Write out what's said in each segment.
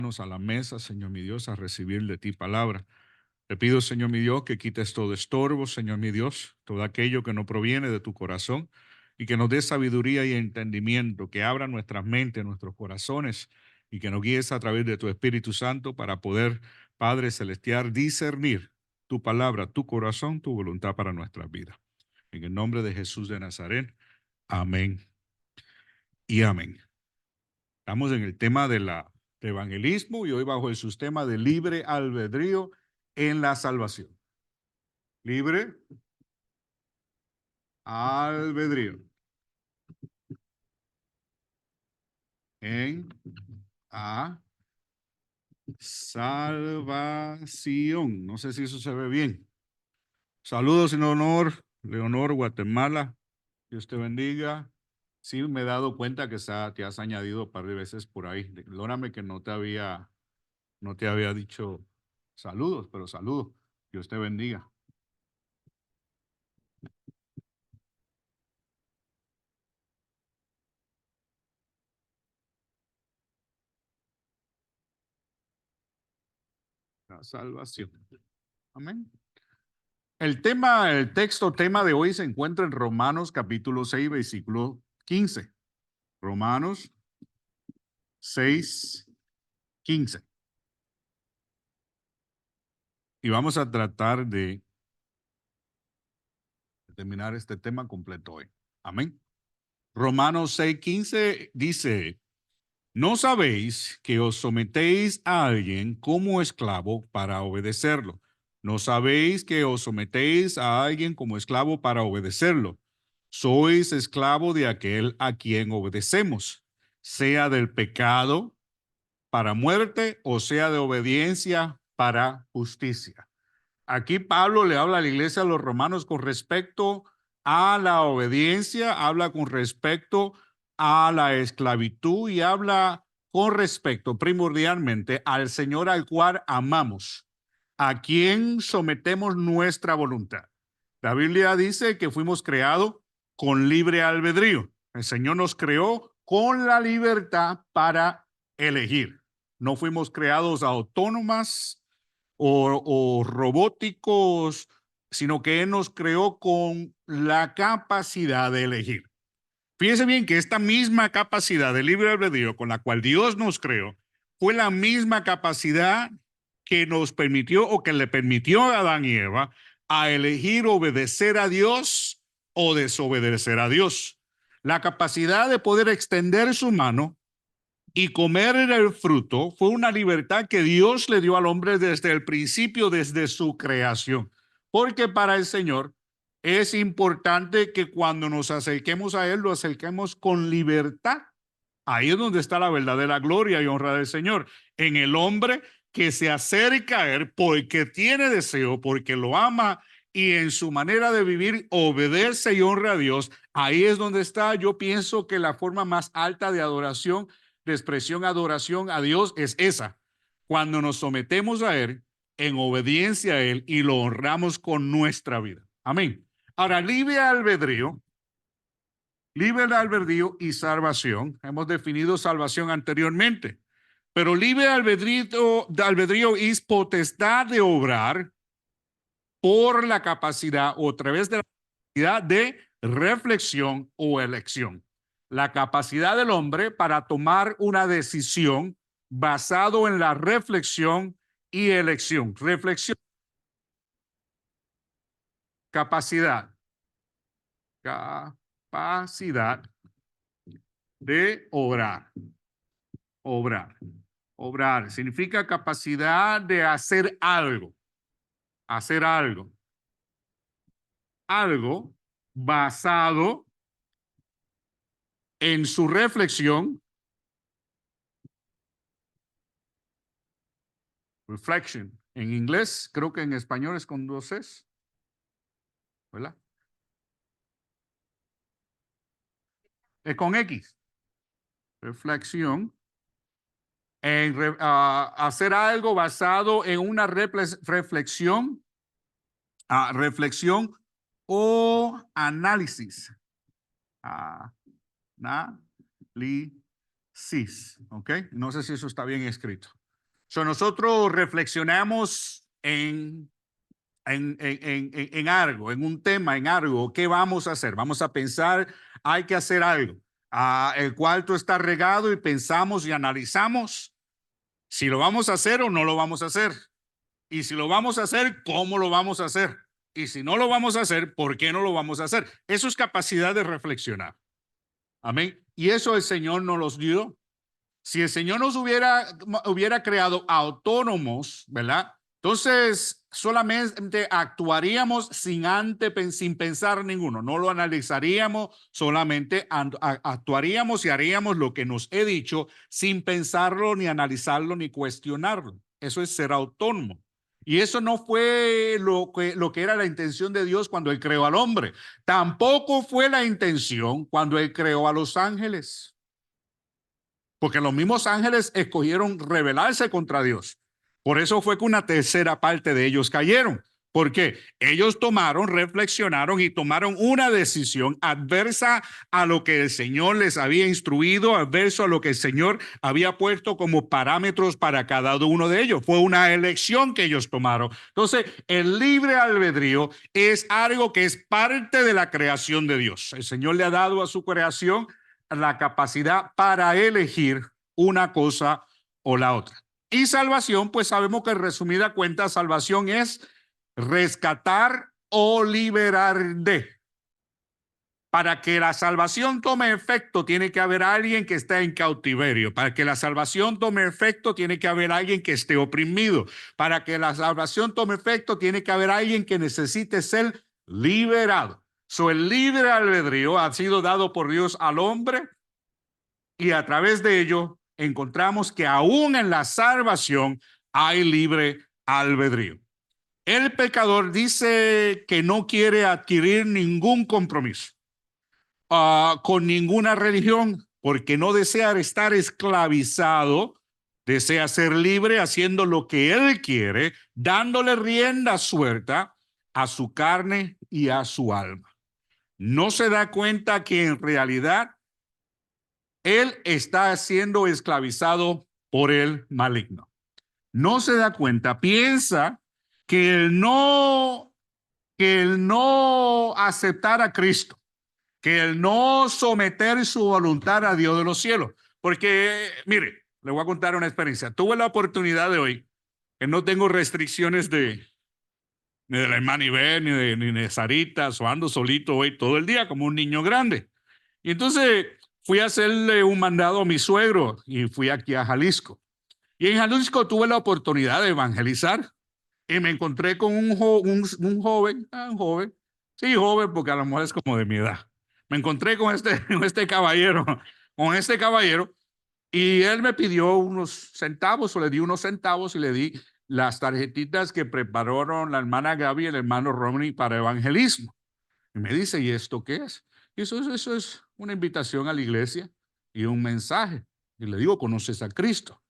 A la mesa, Señor mi Dios, a recibir de ti palabra. Te pido, Señor mi Dios, que quites todo estorbo, Señor mi Dios, todo aquello que no proviene de tu corazón y que nos dé sabiduría y entendimiento, que abra nuestras mentes, nuestros corazones y que nos guíes a través de tu Espíritu Santo para poder, Padre Celestial, discernir tu palabra, tu corazón, tu voluntad para nuestras vidas. En el nombre de Jesús de Nazaret, amén y amén. Estamos en el tema de evangelismo y hoy bajo el sistema de libre albedrío en la salvación. Libre albedrío en a salvación. No sé si eso se ve bien. Saludos en honor, Leonor, Guatemala. Dios te bendiga. Sí, me he dado cuenta que te has añadido un par de veces por ahí. Perdóname que no te había dicho saludos, pero saludos. Dios te bendiga. La salvación. Amén. El tema de hoy se encuentra en Romanos capítulo 6, versículo 15. Romanos 6, 15. Y vamos a tratar de terminar este tema completo hoy. Amén. Romanos 6, 15 dice, ¿no sabéis que os sometéis a alguien como esclavo para obedecerlo? ¿No sabéis que os sometéis a alguien como esclavo para obedecerlo? Sois esclavo de aquel a quien obedecemos, sea del pecado para muerte o sea de obediencia para justicia. Aquí Pablo le habla a la iglesia de los romanos con respecto a la obediencia, habla con respecto a la esclavitud y habla con respecto primordialmente al Señor al cual amamos, a quien sometemos nuestra voluntad. La Biblia dice que fuimos creados con libre albedrío. El Señor nos creó con la libertad para elegir. No fuimos creados autónomas o robóticos, sino que Él nos creó con la capacidad de elegir. Fíjense bien que esta misma capacidad de libre albedrío con la cual Dios nos creó fue la misma capacidad que nos permitió o que le permitió a Adán y Eva a elegir obedecer a Dios o desobedecer a Dios. La capacidad de poder extender su mano y comer el fruto fue una libertad que Dios le dio al hombre desde el principio, desde su creación. Porque para el Señor es importante que cuando nos acerquemos a Él, lo acerquemos con libertad. Ahí es donde está la verdadera gloria y honra del Señor. En el hombre que se acerca a Él porque tiene deseo, porque lo ama y en su manera de vivir obedece y honra a Dios. Ahí es donde está, yo pienso que la forma más alta de adoración, de expresión, adoración a Dios es esa. Cuando nos sometemos a Él en obediencia a Él y lo honramos con nuestra vida. Amén. Ahora, libre albedrío y salvación. Hemos definido salvación anteriormente, pero libre albedrío es potestad de obrar por la capacidad o a través de la capacidad de reflexión o elección. La capacidad del hombre para tomar una decisión basado en la reflexión y elección. Reflexión, capacidad, capacidad de obrar, obrar. Obrar significa capacidad de hacer algo, algo basado en su reflexión, reflection. En inglés, creo que en español es con dos S, ¿verdad? Es con X. Reflexión. Hacer algo basado en una reflexión, reflexión o análisis. Análisis, ¿ok? No sé si eso está bien escrito. Nosotros reflexionamos en algo, en un tema, en algo. ¿Qué vamos a hacer? Vamos a pensar, hay que hacer algo. El cuarto está regado y pensamos y analizamos si lo vamos a hacer o no lo vamos a hacer. Y si lo vamos a hacer, ¿cómo lo vamos a hacer? Y si no lo vamos a hacer, ¿por qué no lo vamos a hacer? Eso es capacidad de reflexionar. Amén. Y eso el Señor nos los dio. Si el Señor nos hubiera creado autónomos, ¿verdad? Entonces solamente actuaríamos sin pensar ninguno, no lo analizaríamos, solamente actuaríamos y haríamos lo que nos he dicho sin pensarlo, ni analizarlo, ni cuestionarlo. Eso es ser autónomo. Y eso no fue lo que era la intención de Dios cuando Él creó al hombre. Tampoco fue la intención cuando Él creó a los ángeles. Porque los mismos ángeles escogieron rebelarse contra Dios. Por eso fue que una tercera parte de ellos cayeron. Porque ellos reflexionaron y tomaron una decisión adversa a lo que el Señor les había instruido, adverso a lo que el Señor había puesto como parámetros para cada uno de ellos. Fue una elección que ellos tomaron. Entonces, el libre albedrío es algo que es parte de la creación de Dios. El Señor le ha dado a su creación la capacidad para elegir una cosa o la otra. Y salvación, pues sabemos que en resumida cuenta, salvación es rescatar o liberar de. Para que la salvación tome efecto, tiene que haber alguien que esté en cautiverio. Para que la salvación tome efecto, tiene que haber alguien que esté oprimido. Para que la salvación tome efecto, tiene que haber alguien que necesite ser liberado. El libre albedrío ha sido dado por Dios al hombre y a través de ello encontramos que aún en la salvación hay libre albedrío. El pecador dice que no quiere adquirir ningún compromiso con ninguna religión porque no desea estar esclavizado, desea ser libre haciendo lo que él quiere, dándole rienda suelta a su carne y a su alma. No se da cuenta que en realidad él está siendo esclavizado por el maligno. No se da cuenta, piensa que el no aceptar a Cristo, que el no someter su voluntad a Dios de los cielos. Porque, mire, le voy a contar una experiencia. Tuve la oportunidad de hoy, que no tengo restricciones ni de la hermana Iber, ni de Sarita, o ando solito hoy todo el día como un niño grande. Y entonces fui a hacerle un mandado a mi suegro y fui aquí a Jalisco. Y en Jalisco tuve la oportunidad de evangelizar y me encontré con un joven, sí, joven porque a lo mejor es como de mi edad. Me encontré con este caballero, y él me pidió unos centavos, o le di unos centavos y le di las tarjetitas que prepararon la hermana Gaby y el hermano Romney para evangelismo. Y me dice, ¿y esto qué es? Y eso es una invitación a la iglesia y un mensaje. Y le digo, ¿conoces a Cristo?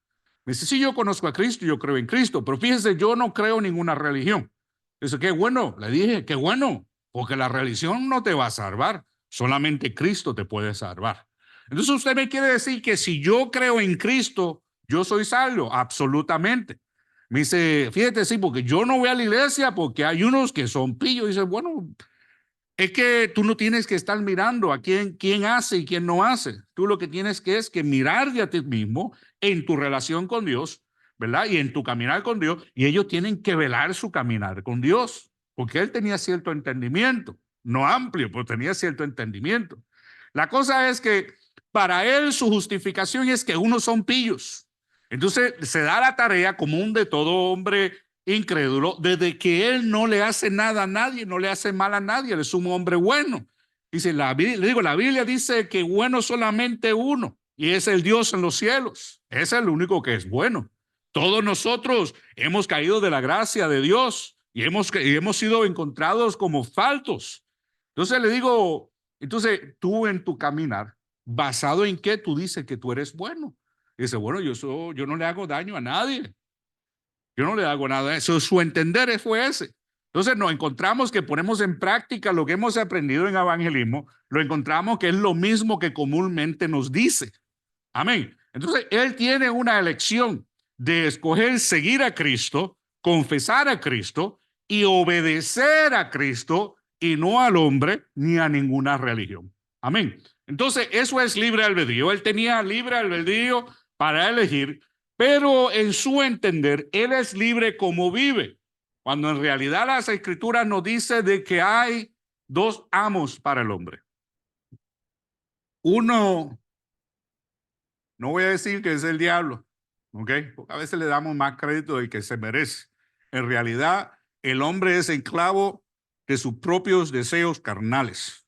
Me dice, sí, yo conozco a Cristo, yo creo en Cristo, pero fíjese, yo no creo en ninguna religión. Dice, qué bueno, le dije, qué bueno, porque la religión no te va a salvar, solamente Cristo te puede salvar. Entonces usted me quiere decir que si yo creo en Cristo, yo soy salvo, absolutamente. Me dice, fíjate, sí, porque yo no voy a la iglesia porque hay unos que son pillos. Dice, bueno, es que tú no tienes que estar mirando a quién hace y quién no hace. Tú lo que tienes que mirarte a ti mismo en tu relación con Dios, ¿verdad? Y en tu caminar con Dios. Y ellos tienen que velar su caminar con Dios, porque él tenía cierto entendimiento, no amplio, pero tenía cierto entendimiento. La cosa es que para él su justificación es que unos son pillos. Entonces se da la tarea común de todo hombre incrédulo, desde que él no le hace nada a nadie, no le hace mal a nadie, él es un hombre bueno. Dice, la Biblia dice que bueno solamente uno, y es el Dios en los cielos. Es el único que es bueno. Todos nosotros hemos caído de la gracia de Dios y hemos sido encontrados como faltos. Entonces le digo, entonces tú en tu caminar, ¿basado en qué tú dices que tú eres bueno? Dice, bueno, yo no le hago daño a nadie. Yo no le hago nada. Eso, su entender fue ese. Entonces nos encontramos que ponemos en práctica lo que hemos aprendido en evangelismo, lo encontramos que es lo mismo que comúnmente nos dice. Amén. Entonces él tiene una elección de escoger seguir a Cristo, confesar a Cristo y obedecer a Cristo y no al hombre ni a ninguna religión. Amén. Entonces, eso es libre albedrío. Él tenía libre albedrío para elegir, pero en su entender, él es libre como vive, cuando en realidad las escrituras nos dicen de que hay dos amos para el hombre. Uno, no voy a decir que es el diablo, ¿ok? Porque a veces le damos más crédito del que se merece. En realidad, el hombre es esclavo de sus propios deseos carnales.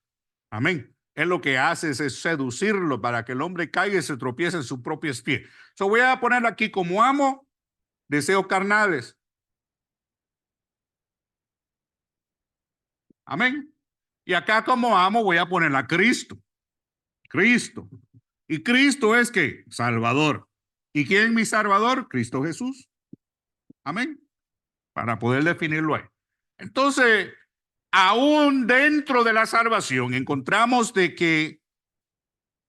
Amén. Él lo que hace es seducirlo para que el hombre caiga y se tropiece en sus propios pies. So voy a ponerlo aquí como amo, deseos carnales. Amén. Y acá como amo voy a poner a Cristo. Cristo. Y Cristo es que Salvador. ¿Y quién es mi Salvador? Cristo Jesús. Amén. Para poder definirlo ahí. Entonces, aún dentro de la salvación encontramos de que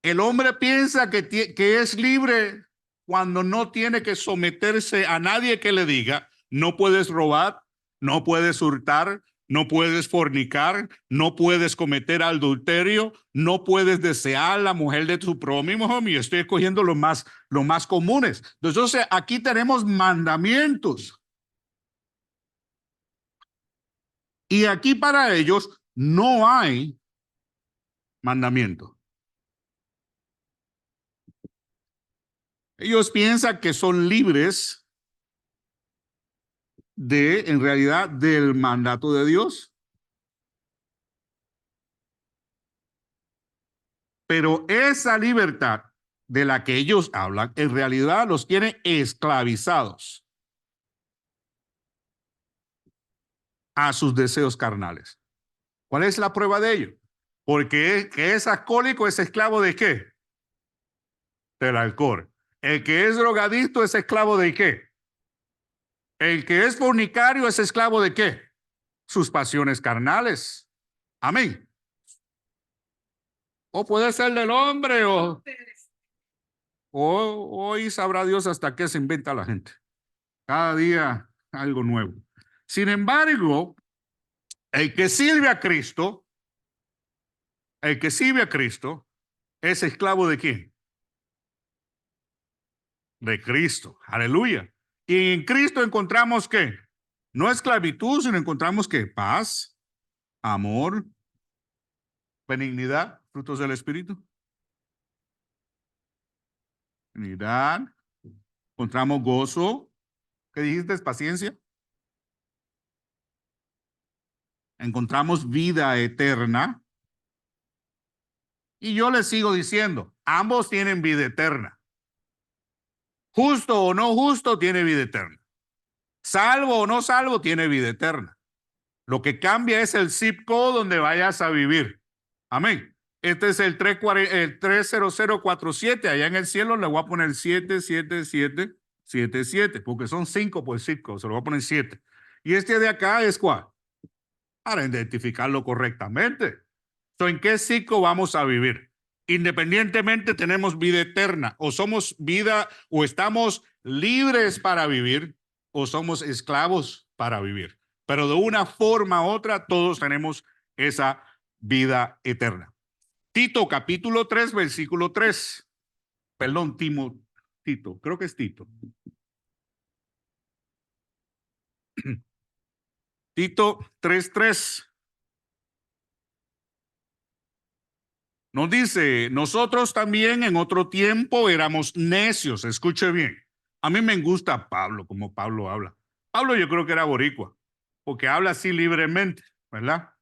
el hombre piensa que es libre cuando no tiene que someterse a nadie que le diga, no puedes robar, no puedes hurtar, no puedes fornicar, no puedes cometer adulterio, no puedes desear la mujer de tu prójimo. Y estoy escogiendo los más comunes. Entonces, aquí tenemos mandamientos. Y aquí para ellos no hay mandamiento. Ellos piensan que son libres en realidad, del mandato de Dios. Pero esa libertad de la que ellos hablan, en realidad los tiene esclavizados a sus deseos carnales. ¿Cuál es la prueba de ello? Porque el que es alcohólico es esclavo de ¿qué? Del alcohol. El que es drogadicto es esclavo de ¿qué? El que es fornicario es esclavo de ¿qué? Sus pasiones carnales. Amén. O puede ser del hombre o hoy sabrá Dios hasta qué se inventa la gente. Cada día algo nuevo. Sin embargo, el que sirve a Cristo, es esclavo de quién? De Cristo. Aleluya. Y en Cristo encontramos ¿qué? No esclavitud, sino encontramos ¿qué? Paz, amor, benignidad, frutos del Espíritu. Benignidad. Encontramos gozo. ¿Qué dijiste? Paciencia. Encontramos vida eterna. Y yo les sigo diciendo, ambos tienen vida eterna. Justo o no justo tiene vida eterna. Salvo o no salvo tiene vida eterna. Lo que cambia es el zip code donde vayas a vivir. Amén. Este es el 30047. Allá en el cielo le voy a poner 77777, porque son 5 por zip code. Se lo voy a poner 7. Y este de acá es ¿cuál? Para identificarlo correctamente. ¿En qué ciclo vamos a vivir? Independientemente tenemos vida eterna, o somos vida, o estamos libres para vivir, o somos esclavos para vivir. Pero de una forma u otra, todos tenemos esa vida eterna. Tito, capítulo 3, versículo 3. Perdón, Tito, creo que es Tito. Tito 3:3. Nos dice, nosotros también en otro tiempo éramos necios. Escuche bien. A mí me gusta Pablo, como Pablo habla. Pablo yo creo que era boricua, porque habla así libremente, ¿verdad?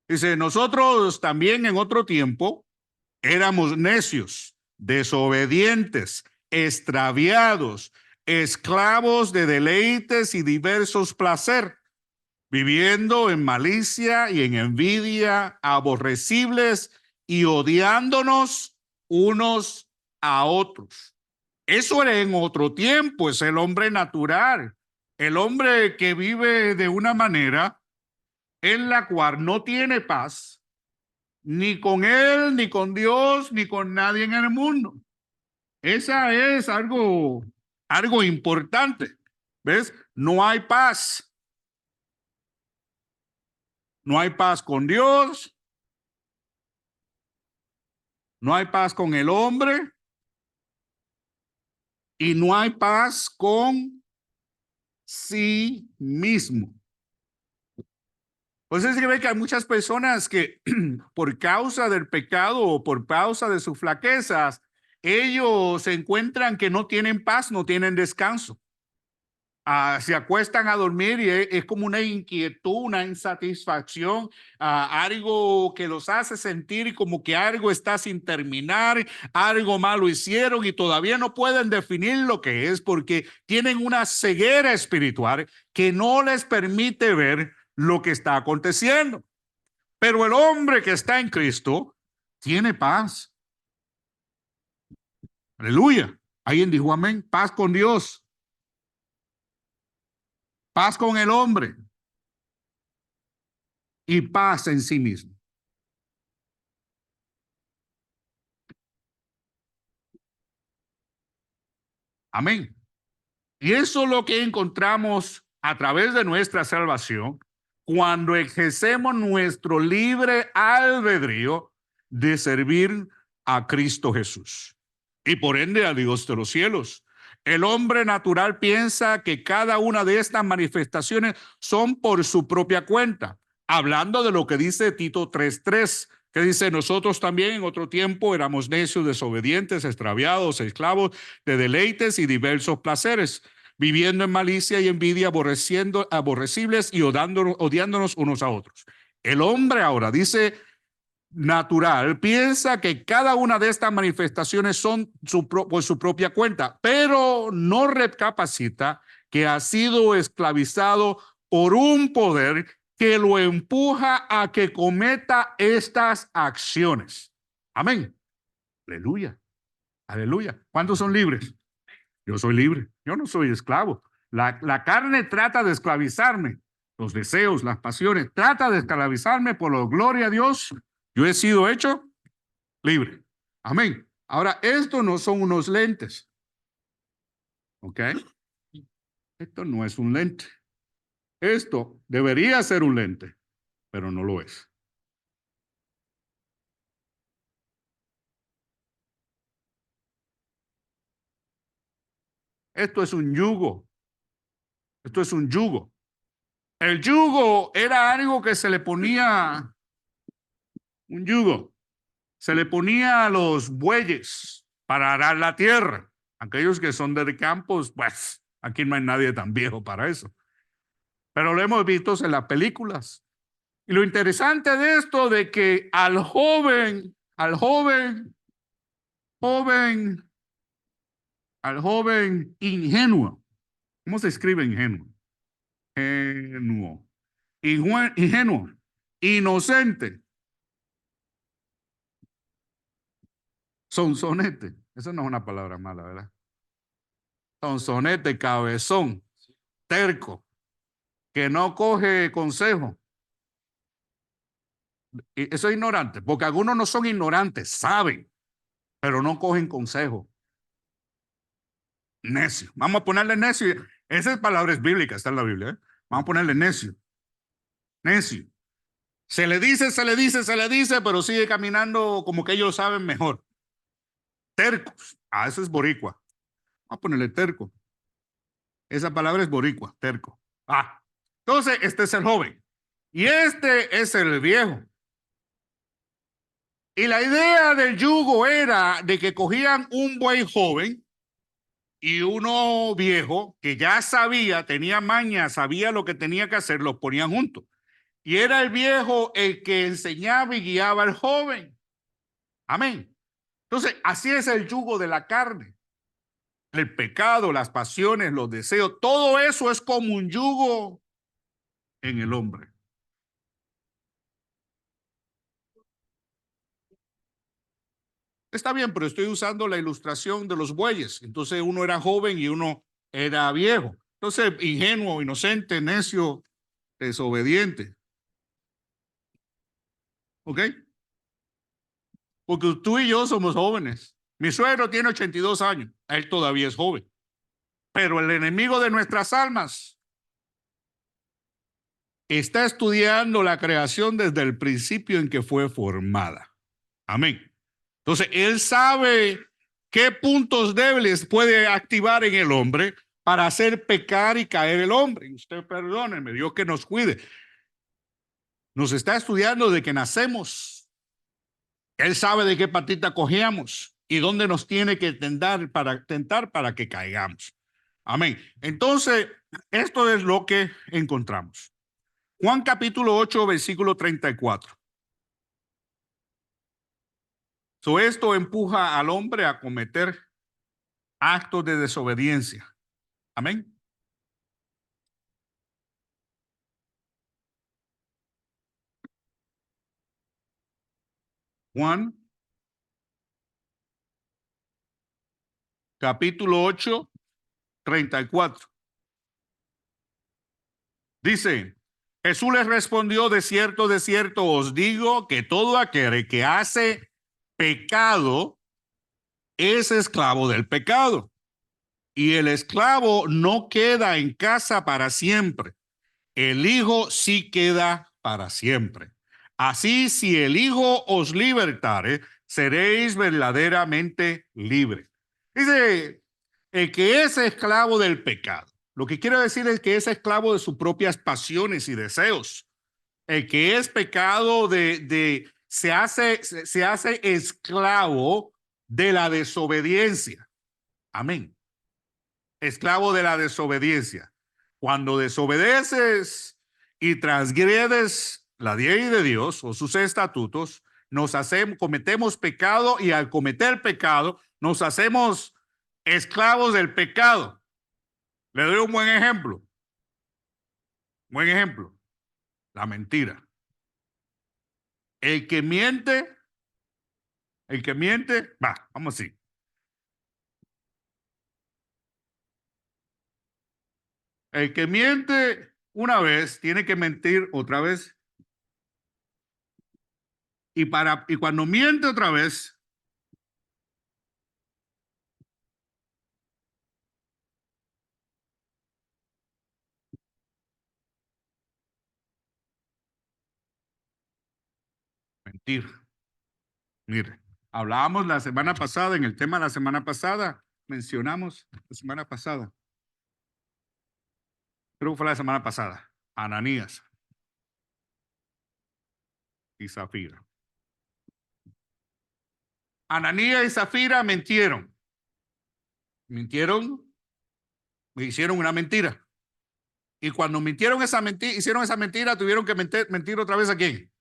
Dice, nosotros también en otro tiempo éramos necios, desobedientes, extraviados, esclavos de deleites y diversos placeres, viviendo en malicia y en envidia, aborrecibles y odiándonos unos a otros. Eso era en otro tiempo, es el hombre natural, el hombre que vive de una manera en la cual no tiene paz, ni con él, ni con Dios, ni con nadie en el mundo. Esa es algo Algo importante, ¿ves? No hay paz. No hay paz con Dios, no hay paz con el hombre y no hay paz con sí mismo. Pues es que ve que hay muchas personas que por causa del pecado o por causa de sus flaquezas, ellos se encuentran que no tienen paz, no tienen descanso. Se acuestan a dormir y es como una inquietud, una insatisfacción, algo que los hace sentir como que algo está sin terminar, algo malo hicieron y todavía no pueden definir lo que es porque tienen una ceguera espiritual que no les permite ver lo que está aconteciendo. Pero el hombre que está en Cristo tiene paz. Aleluya. Alguien dijo amén. Paz con Dios. Paz con el hombre. Y paz en sí mismo. Amén. Y eso es lo que encontramos a través de nuestra salvación cuando ejercemos nuestro libre albedrío de servir a Cristo Jesús y por ende a Dios de los cielos. El hombre natural piensa que cada una de estas manifestaciones son por su propia cuenta, hablando de lo que dice Tito 3:3, que dice: nosotros también en otro tiempo éramos necios, desobedientes, extraviados, esclavos de deleites y diversos placeres, viviendo en malicia y envidia, aborrecibles y odiándonos unos a otros. El hombre ahora, dice, natural, piensa que cada una de estas manifestaciones son por su propia cuenta, pero no recapacita que ha sido esclavizado por un poder que lo empuja a que cometa estas acciones. Amén. Aleluya. Aleluya. ¿Cuántos son libres? Yo soy libre. Yo no soy esclavo. La carne trata de esclavizarme. Los deseos, las pasiones, trata de esclavizarme, por la gloria a Dios. Yo he sido hecho libre. Amén. Ahora, esto no son unos lentes. ¿Ok? Esto no es un lente. Esto debería ser un lente, pero no lo es. Esto es un yugo. Esto es un yugo. El yugo era algo que se le ponía, un yugo, se le ponía a los bueyes para arar la tierra. Aquellos que son de campos, pues aquí no hay nadie tan viejo para eso. Pero lo hemos visto en las películas. Y lo interesante de esto de que joven, al joven ingenuo, ¿cómo se escribe ingenuo? Ingenuo, ingenuo, inocente, sonsonete. Eso no es una palabra mala, ¿verdad? Sonsonete, cabezón, terco, que no coge consejo. Y eso es ignorante, porque algunos no son ignorantes, saben, pero no cogen consejo. Necio. Vamos a ponerle necio. Esa palabra es bíblica, está en la Biblia. Vamos a ponerle necio. Necio. Se le dice, pero sigue caminando como que ellos saben mejor. Tercos. Eso es boricua. Vamos a ponerle terco. Esa palabra es boricua, terco. Entonces, este es el joven. Y este es el viejo. Y la idea del yugo era de que cogían un buen joven y uno viejo que ya sabía, tenía maña, sabía lo que tenía que hacer, los ponían juntos. Y era el viejo el que enseñaba y guiaba al joven. Amén. Entonces, así es el yugo de la carne. El pecado, las pasiones, los deseos, todo eso es como un yugo en el hombre. Está bien, pero estoy usando la ilustración de los bueyes. Entonces uno era joven y uno era viejo. Entonces, ingenuo, inocente, necio, desobediente. ¿Ok? Porque tú y yo somos jóvenes. Mi suegro tiene 82 años. Él todavía es joven. Pero el enemigo de nuestras almas está estudiando la creación desde el principio en que fue formada. Amén. Entonces, él sabe qué puntos débiles puede activar en el hombre para hacer pecar y caer el hombre. Y usted perdóneme, Dios que nos cuide. Nos está estudiando de que nacemos. Él sabe de qué patita cogíamos y dónde nos tiene que tentar para que caigamos. Amén. Entonces, esto es lo que encontramos. Juan capítulo 8, versículo 34. Esto empuja al hombre a cometer actos de desobediencia. Amén. Juan capítulo 8, 34. Dice, Jesús les respondió, de cierto os digo que todo aquel que hace pecado es esclavo del pecado. Y el esclavo no queda en casa para siempre. El Hijo sí queda para siempre. Así, si el Hijo os libertare, seréis verdaderamente libres. Dice, el que es esclavo del pecado. Lo que quiere decir es que es esclavo de sus propias pasiones y deseos. El que es pecado se hace esclavo de la desobediencia. Amén. Esclavo de la desobediencia. Cuando desobedeces y transgredes la ley de Dios o sus estatutos, cometemos pecado y al cometer pecado nos hacemos esclavos del pecado. Le doy un buen ejemplo. Buen ejemplo. La mentira. El que miente, vamos así. El que miente una vez tiene que mentir otra vez. Y cuando miente otra vez, mentir. Mire, hablábamos la semana pasada, en el tema de la semana pasada, mencionamos la semana pasada, creo que fue la semana pasada, Ananías y Zafira. Ananías y Zafira mintieron. Mintieron, hicieron una mentira. Y cuando hicieron esa mentira, tuvieron que mentir otra vez a quién?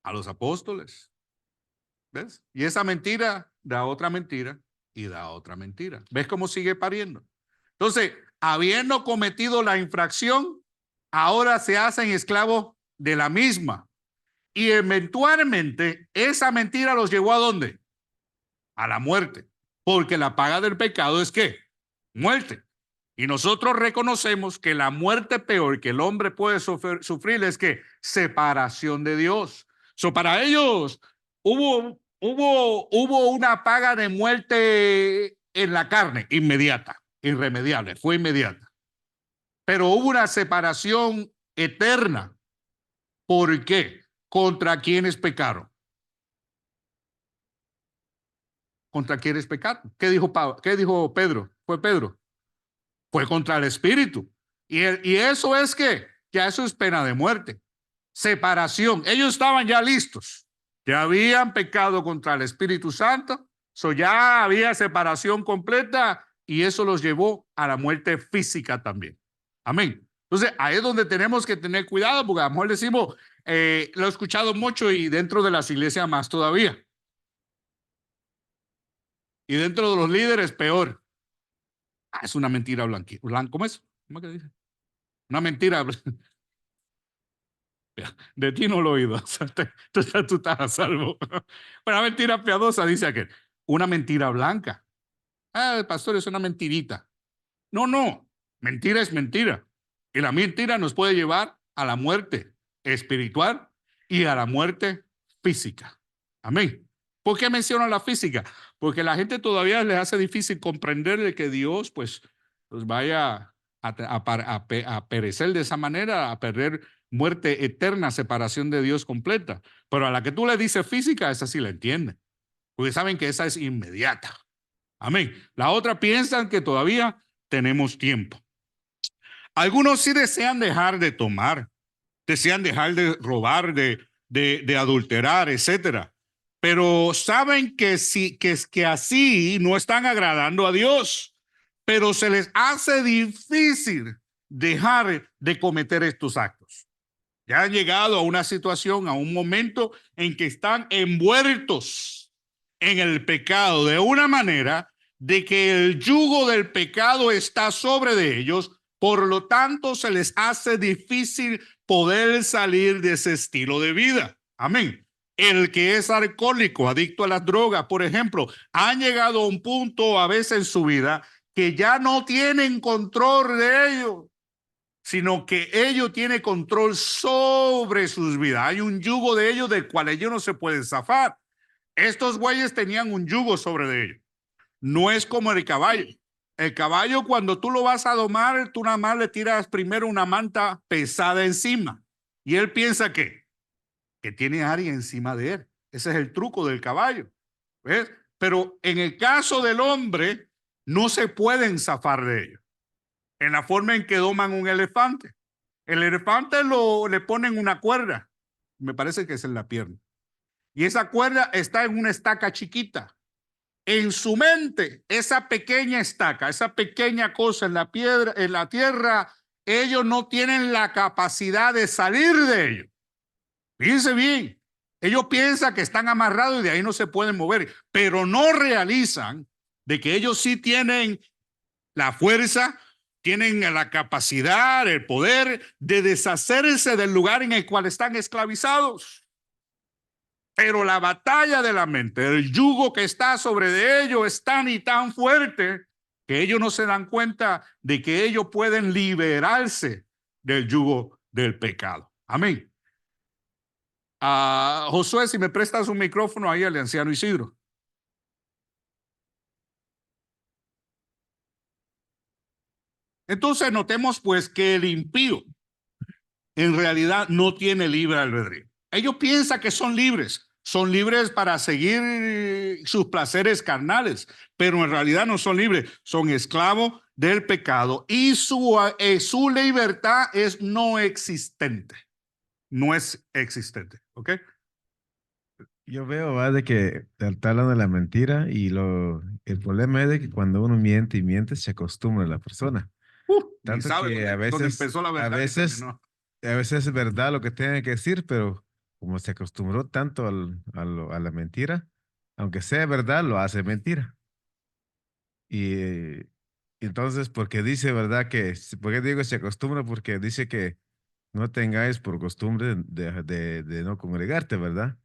A los apóstoles. ¿Ves? Y esa mentira da otra mentira y da otra mentira. ¿Ves cómo sigue pariendo? Entonces, habiendo cometido la infracción, ahora se hacen esclavos de la misma. Y eventualmente esa mentira los llevó ¿a dónde? A la muerte. Porque la paga del pecado es ¿qué? Muerte. Y nosotros reconocemos que la peor que el hombre puede sufrir es que separación de Dios. Para ellos hubo una paga de muerte en la carne inmediata, irremediable, fue inmediata. Pero hubo una separación eterna. ¿Por qué? ¿Contra quiénes pecaron? ¿Contra quiénes pecaron? ¿Qué dijo Pedro? Fue Pedro. Fue contra el Espíritu. Y eso es que ya eso es pena de muerte. Separación. Ellos estaban ya listos. Ya habían pecado contra el Espíritu Santo. Ya había separación completa y eso los llevó a la muerte física también. Amén. Entonces, ahí es donde tenemos que tener cuidado porque a lo mejor decimos, lo he escuchado mucho y dentro de las iglesias más todavía. Y dentro de los líderes peor. Es una mentira blanca. ¿Cómo es? ¿Cómo es que dice? Una mentira. De ti no lo he oído. Tú estás a salvo. Una mentira piadosa, dice aquel. Una mentira blanca. El pastor es una mentirita. No. Mentira es mentira. Y la mentira nos puede llevar a la muerte espiritual y a la muerte física. Amén. ¿Por qué menciono la física? Porque la gente todavía les hace difícil comprender de que Dios pues vaya a perecer de esa manera, a perder muerte eterna, separación de Dios completa. Pero a la que tú le dices física, esa sí la entiende, porque saben que esa es inmediata. Amén. La otra piensan que todavía tenemos tiempo. Algunos sí desean dejar de tomar, desean dejar de robar, de adulterar, etcétera. Pero saben que, que así no están agradando a Dios, pero se les hace difícil dejar de cometer estos actos. Ya han llegado a una situación, a un momento en que están envueltos en el pecado de una manera de que el yugo del pecado está sobre de ellos, por lo tanto se les hace difícil poder salir de ese estilo de vida. Amén. El que es alcohólico, adicto a las drogas, por ejemplo, han llegado a un punto a veces en su vida que ya no tienen control de ellos, sino que ellos tienen control sobre sus vidas. Hay un yugo de ellos del cual ellos no se pueden zafar. Estos güeyes tenían un yugo sobre de ellos. No es como el caballo. El caballo, cuando tú lo vas a domar, tú nada más le tiras primero una manta pesada encima. Y él piensa que tiene alguien encima de él. Ese es el truco del caballo. ¿Ves? Pero en el caso del hombre, no se pueden zafar de ellos. En la forma en que doman un elefante. El elefante le ponen una cuerda. Me parece que es en la pierna. Y esa cuerda está en una estaca chiquita. En su mente, esa pequeña estaca, esa pequeña cosa en la piedra, en la tierra, ellos no tienen la capacidad de salir de ello. Fíjense bien, ellos piensan que están amarrados y de ahí no se pueden mover, pero no realizan de que ellos sí tienen la fuerza, tienen la capacidad, el poder de deshacerse del lugar en el cual están esclavizados. Pero la batalla de la mente, el yugo que está sobre de ellos es tan y tan fuerte que ellos no se dan cuenta de que ellos pueden liberarse del yugo del pecado. Amén. Josué, si me prestas un micrófono ahí al anciano Isidro. Entonces notemos pues que el impío en realidad no tiene libre albedrío. Ellos piensan que son libres para seguir sus placeres carnales, pero en realidad no son libres, son esclavos del pecado y su libertad es no existente. No es existente, ¿ok? Yo veo, va, de que te está hablando de la mentira y el problema es de que cuando uno miente y miente se acostumbra a la persona. Ni Tanto sabe que dónde empezó la a verdad y veces, terminó. a veces es verdad lo que tiene que decir, pero como se acostumbró tanto a la mentira, aunque sea verdad, lo hace mentira. Y entonces, porque dice, ¿verdad? ¿Por qué digo se acostumbra? Porque dice que no tengáis por costumbre de no congregarte, ¿verdad?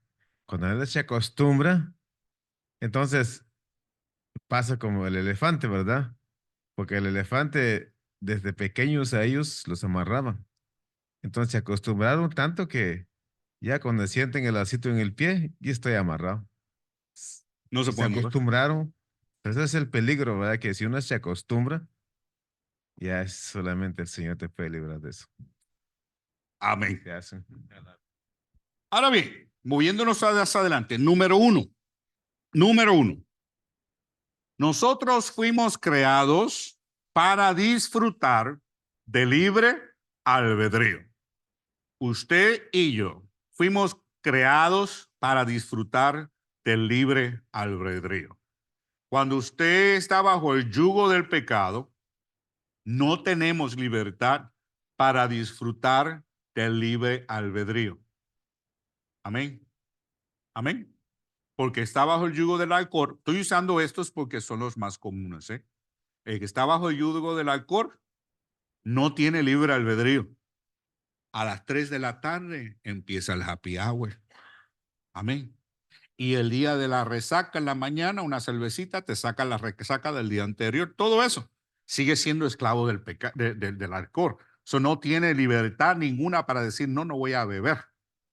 Cuando él se acostumbra, entonces pasa como el elefante, ¿verdad? Porque el elefante desde pequeños a ellos los amarraban. Entonces se acostumbraron tanto que ya cuando sienten el lacito en el pie, ya estoy amarrado. No se Se puede mover. acostumbraron. Pero ese es el peligro, ¿verdad? Que si uno se acostumbra, ya es solamente el Señor te puede librar de eso. Y Amén. se hacen. Ahora bien, moviéndonos hacia adelante. Número uno. Nosotros fuimos creados para disfrutar de libre albedrío. Usted y yo fuimos creados para disfrutar del libre albedrío. Cuando usted está bajo el yugo del pecado, no tenemos libertad para disfrutar del libre albedrío. Amén. Amén. Porque está bajo el yugo del alcohol. Estoy usando estos porque son los más comunes. El que está bajo el yugo del alcohol no tiene libre albedrío. A las 3 de la tarde empieza el happy hour. Amén. Y el día de la resaca en la mañana, una cervecita te saca la resaca del día anterior. Todo eso sigue siendo esclavo del alcohol. Eso no tiene libertad ninguna para decir, no, no voy a beber.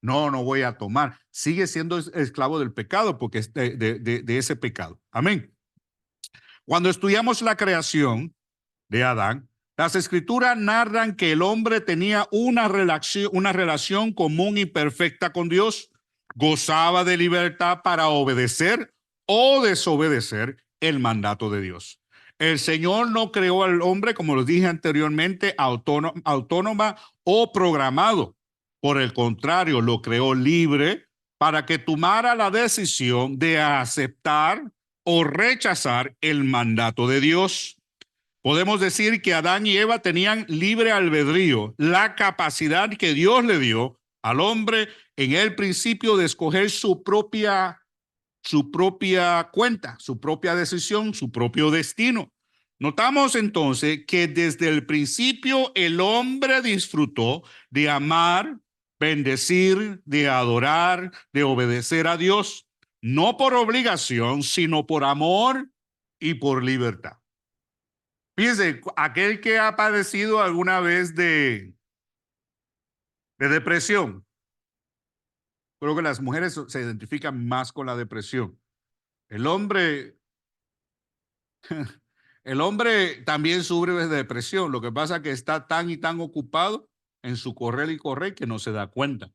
No, no voy a tomar. Sigue siendo esclavo del pecado porque es de ese pecado. Amén. Cuando estudiamos la creación de Adán, las escrituras narran que el hombre tenía una relación común y perfecta con Dios, gozaba de libertad para obedecer o desobedecer el mandato de Dios. El Señor no creó al hombre, como lo dije anteriormente, autónoma o programado. Por el contrario, lo creó libre para que tomara la decisión de aceptar o rechazar el mandato de Dios. Podemos decir que Adán y Eva tenían libre albedrío, la capacidad que Dios le dio al hombre en el principio de escoger su propia cuenta, su propia decisión, su propio destino. Notamos entonces que desde el principio el hombre disfrutó de amar, bendecir, de adorar, de obedecer a Dios, no por obligación, sino por amor y por libertad. Fíjense, aquel que ha padecido alguna vez de depresión, creo que las mujeres se identifican más con la depresión. El hombre, el hombre también sufre de depresión. Lo que pasa es que está tan y tan ocupado en su correr y correr que no se da cuenta.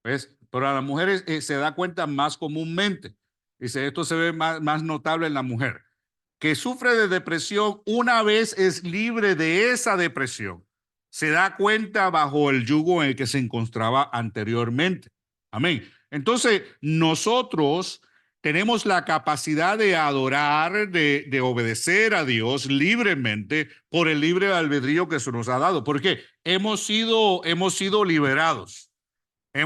¿Ves? Pero a las mujeres se da cuenta más comúnmente. Dice, esto se ve más notable en la mujer. Que sufre de depresión, una vez es libre de esa depresión, se da cuenta bajo el yugo en el que se encontraba anteriormente. Amén. Entonces, nosotros tenemos la capacidad de adorar, de obedecer a Dios libremente por el libre albedrío que se nos ha dado. Porque hemos sido liberados. Hay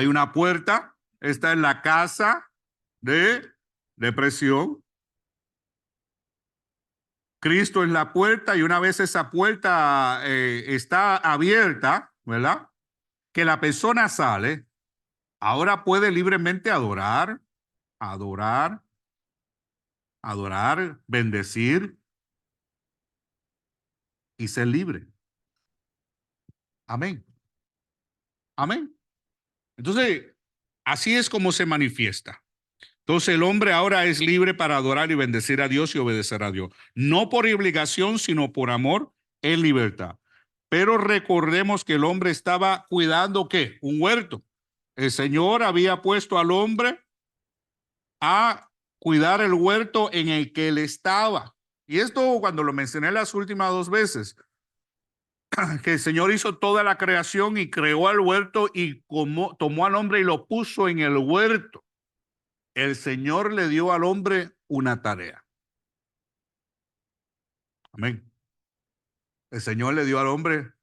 una puerta, esta es la casa de depresión. Cristo es la puerta y una vez esa puerta está abierta, ¿verdad? Que la persona sale, ahora puede libremente adorar, bendecir y ser libre. Amén. Amén. Entonces, así es como se manifiesta. Entonces el hombre ahora es libre para adorar y bendecir a Dios y obedecer a Dios. No por obligación, sino por amor en libertad. Pero recordemos que el hombre estaba cuidando ¿qué? Un huerto. El Señor había puesto al hombre a cuidar el huerto en el que él estaba. Y esto cuando lo mencioné las últimas dos veces, que el Señor hizo toda la creación y creó al huerto y tomó al hombre y lo puso en el huerto. El Señor le dio al hombre una tarea. Amén. El Señor le dio al hombre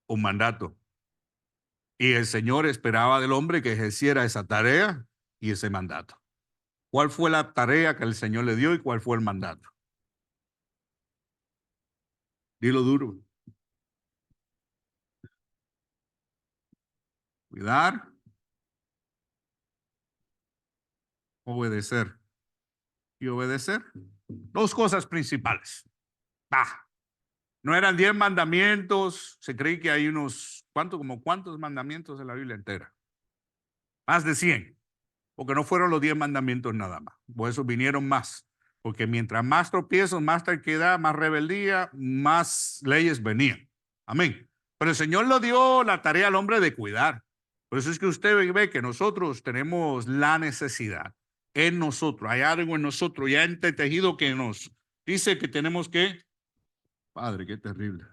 un mandato. Y el Señor esperaba del hombre que ejerciera esa tarea y ese mandato. ¿Cuál fue la tarea que el Señor le dio y cuál fue el mandato? Dilo duro. Cuidar, obedecer. Y obedecer. Dos cosas principales. No eran 10 mandamientos. Se cree que hay unos, ¿cuántos mandamientos en la Biblia entera? Más de 100. Porque no fueron los 10 mandamientos nada más. Por eso vinieron más. Porque mientras más tropiezos, más terquedad, más rebeldía, más leyes venían. Amén. Pero el Señor le dio la tarea al hombre de cuidar. Por eso es que usted ve que nosotros tenemos la necesidad en nosotros. Hay algo en nosotros ya entretejido que nos dice que tenemos que, Padre, qué terrible,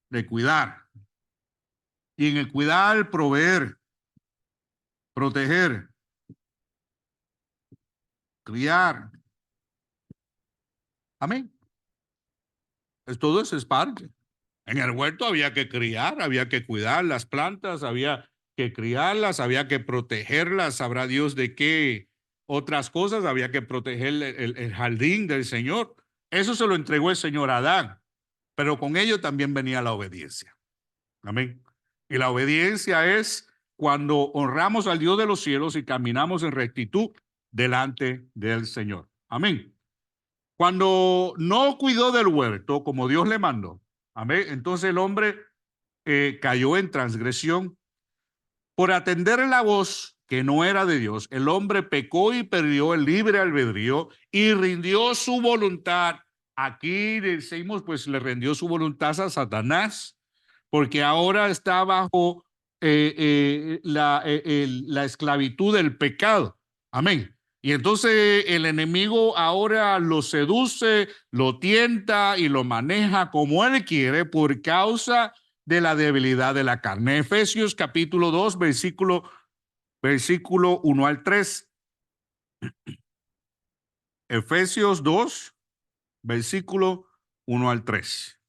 de cuidar. Y en el cuidar, proveer, proteger, criar. Amén. Todo eso es parte. En el huerto había que criar, había que cuidar las plantas, había que criarlas, había que protegerlas. Sabrá Dios de qué otras cosas había que proteger el jardín del Señor. Eso se lo entregó el Señor a Adán, pero con ello también venía la obediencia. Amén. Y la obediencia es cuando honramos al Dios de los cielos y caminamos en rectitud delante del Señor. Amén. Cuando no cuidó del huerto como Dios le mandó, amén, entonces el hombre cayó en transgresión. Por atender la voz que no era de Dios, el hombre pecó y perdió el libre albedrío y rindió su voluntad. Aquí decimos, pues le rindió su voluntad a Satanás, porque ahora está bajo la esclavitud del pecado. Amén. Y entonces el enemigo ahora lo seduce, lo tienta y lo maneja como él quiere por causa de la debilidad de la carne. Efesios capítulo 2, versículo 1 al 3. Efesios 2, versículo 1 al 3.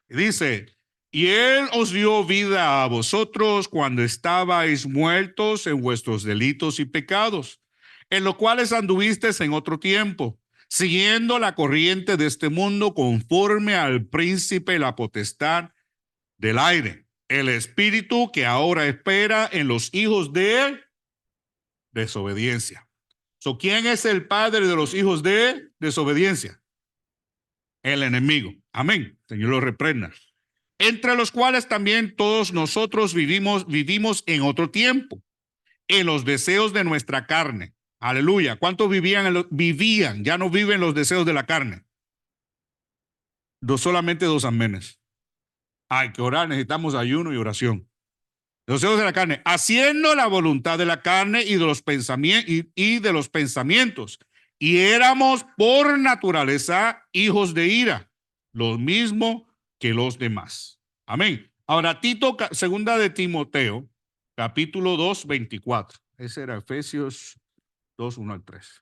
Dice, y él os dio vida a vosotros cuando estabais muertos en vuestros delitos y pecados, en los cuales anduvisteis en otro tiempo, siguiendo la corriente de este mundo conforme al príncipe la potestad del aire, el espíritu que ahora espera en los hijos de desobediencia. ¿Quién es el padre de los hijos de desobediencia? El enemigo. Amén. Señor lo reprenda. Entre los cuales también todos nosotros vivimos en otro tiempo, en los deseos de nuestra carne. Aleluya. ¿Cuántos vivían? Ya no viven los deseos de la carne. Solamente dos amenes. Hay que orar, necesitamos ayuno y oración. Los deseos de la carne, haciendo la voluntad de la carne y de los pensamientos. Y éramos por naturaleza hijos de ira, lo mismo que los demás. Amén. Ahora, segunda de Timoteo, capítulo 2, 24. Ese era Efesios 2, 1 al 3.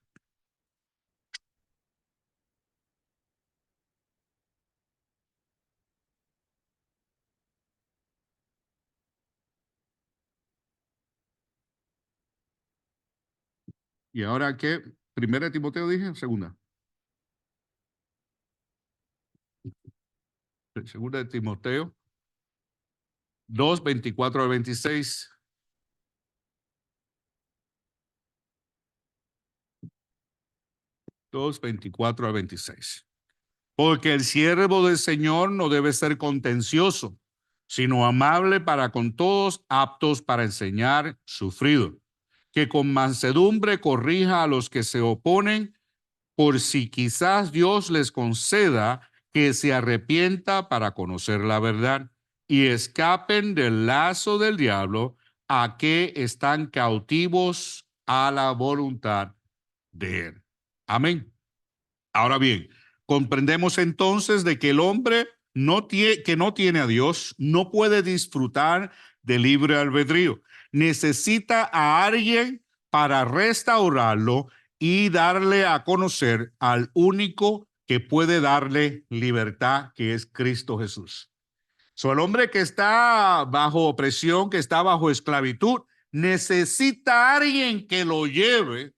¿Y ahora qué? ¿Primera de Timoteo dije? Segunda. Segunda de Timoteo 2, 24 al 26. 2, 24 al 26. Porque el siervo del Señor no debe ser contencioso, sino amable para con todos, aptos para enseñar, sufrido, que con mansedumbre corrija a los que se oponen, por si quizás Dios les conceda que se arrepienta para conocer la verdad y escapen del lazo del diablo, a que están cautivos a la voluntad de él. Amén. Ahora bien, comprendemos entonces de que el hombre que no tiene a Dios no puede disfrutar del libre albedrío. Necesita a alguien para restaurarlo y darle a conocer al único que puede darle libertad, que es Cristo Jesús. El hombre que está bajo opresión, que está bajo esclavitud, necesita a alguien que lo lleve,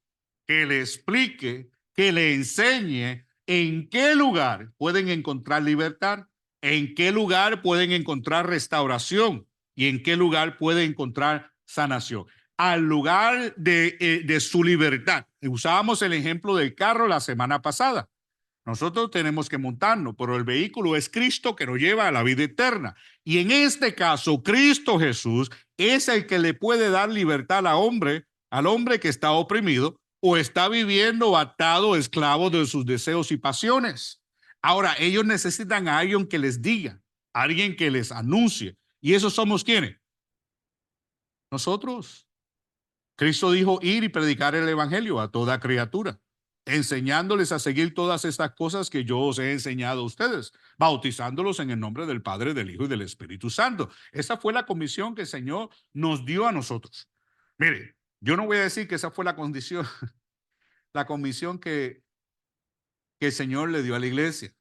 que le explique, que le enseñe en qué lugar pueden encontrar libertad, en qué lugar pueden encontrar restauración y en qué lugar pueden encontrar sanación. Al lugar de su libertad. Usábamos el ejemplo del carro la semana pasada. Nosotros tenemos que montarnos, pero el vehículo es Cristo que nos lleva a la vida eterna. Y en este caso, Cristo Jesús es el que le puede dar libertad al hombre que está oprimido o está viviendo atado, esclavo de sus deseos y pasiones. Ahora, ellos necesitan a alguien que les diga, a alguien que les anuncie. ¿Y esos somos quiénes? Nosotros. Cristo dijo ir y predicar el evangelio a toda criatura, enseñándoles a seguir todas estas cosas que yo os he enseñado a ustedes, bautizándolos en el nombre del Padre, del Hijo y del Espíritu Santo. Esa fue la comisión que el Señor nos dio a nosotros. Mire, yo no voy a decir que esa fue la condición, la comisión que el Señor le dio a la iglesia,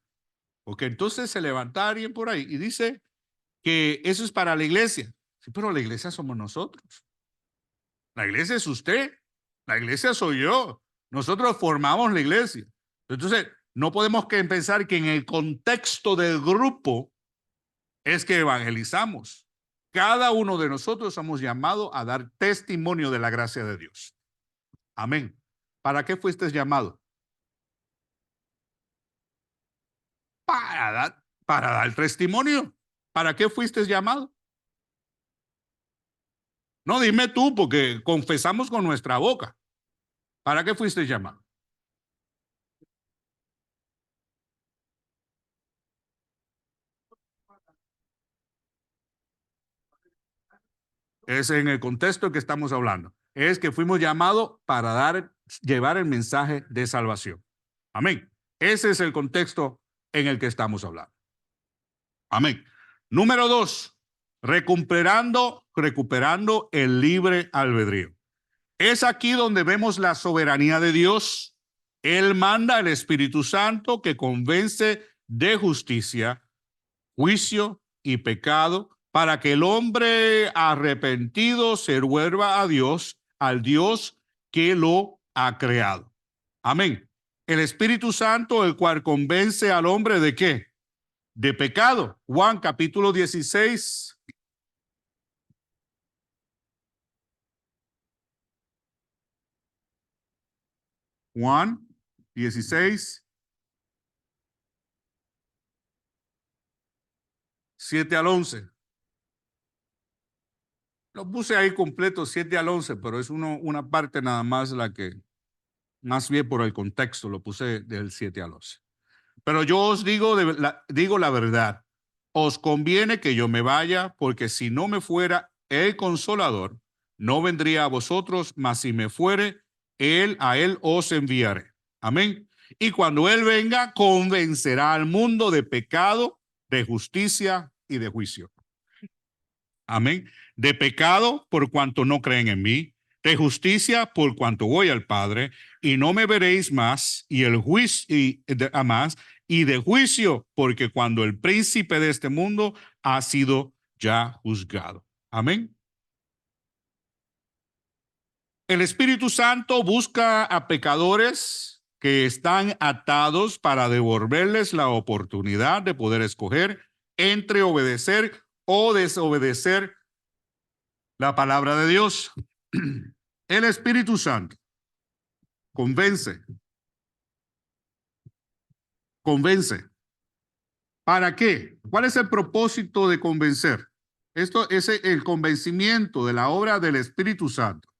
porque entonces se levanta alguien por ahí y dice que eso es para la iglesia. Sí, pero la iglesia somos nosotros. La iglesia es usted, la iglesia soy yo. Nosotros formamos la iglesia. Entonces, no podemos pensar que en el contexto del grupo es que evangelizamos. Cada uno de nosotros somos llamados a dar testimonio de la gracia de Dios. Amén. ¿Para qué fuiste llamado? Para dar testimonio. ¿Para qué fuiste llamado? No, dime tú, porque confesamos con nuestra boca. ¿Para qué fuiste llamado? Es en el contexto que estamos hablando. Es que fuimos llamados para llevar el mensaje de salvación. Amén. Ese es el contexto en el que estamos hablando. Amén. Número 2, recuperando el libre albedrío. Es aquí donde vemos la soberanía de Dios. Él manda al Espíritu Santo que convence de justicia, juicio y pecado para que el hombre arrepentido se vuelva a Dios, al Dios que lo ha creado. Amén. El Espíritu Santo, el cual convence al hombre de qué? De pecado. Juan capítulo 16. Juan 16, 7 al 11. Lo puse ahí completo, 7 al 11, pero es una parte nada más la que, más bien por el contexto, lo puse del 7 al 11. Pero yo os digo la verdad, os conviene que yo me vaya, porque si no me fuera el Consolador, no vendría a vosotros, mas si me fuere, a él os enviaré. Amén. Y cuando él venga, convencerá al mundo de pecado, de justicia y de juicio. Amén. De pecado por cuanto no creen en mí, de justicia por cuanto voy al Padre y no me veréis más, y el juicio y de juicio, porque cuando el príncipe de este mundo ha sido ya juzgado. Amén. El Espíritu Santo busca a pecadores que están atados para devolverles la oportunidad de poder escoger entre obedecer o desobedecer la palabra de Dios. El Espíritu Santo convence. Convence. ¿Para qué? ¿Cuál es el propósito de convencer? Esto es el convencimiento de la obra del Espíritu Santo.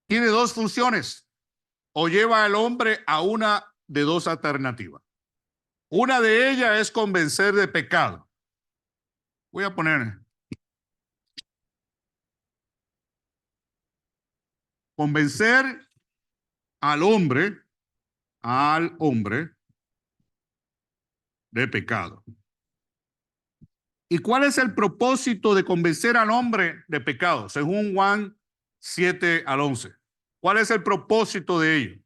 Tiene dos funciones, o lleva al hombre a una de dos alternativas. Una de ellas es convencer de pecado. Voy a poner convencer al hombre de pecado. ¿Y cuál es el propósito de convencer al hombre de pecado? Según Juan 7 al 11. ¿Cuál es el propósito de ello?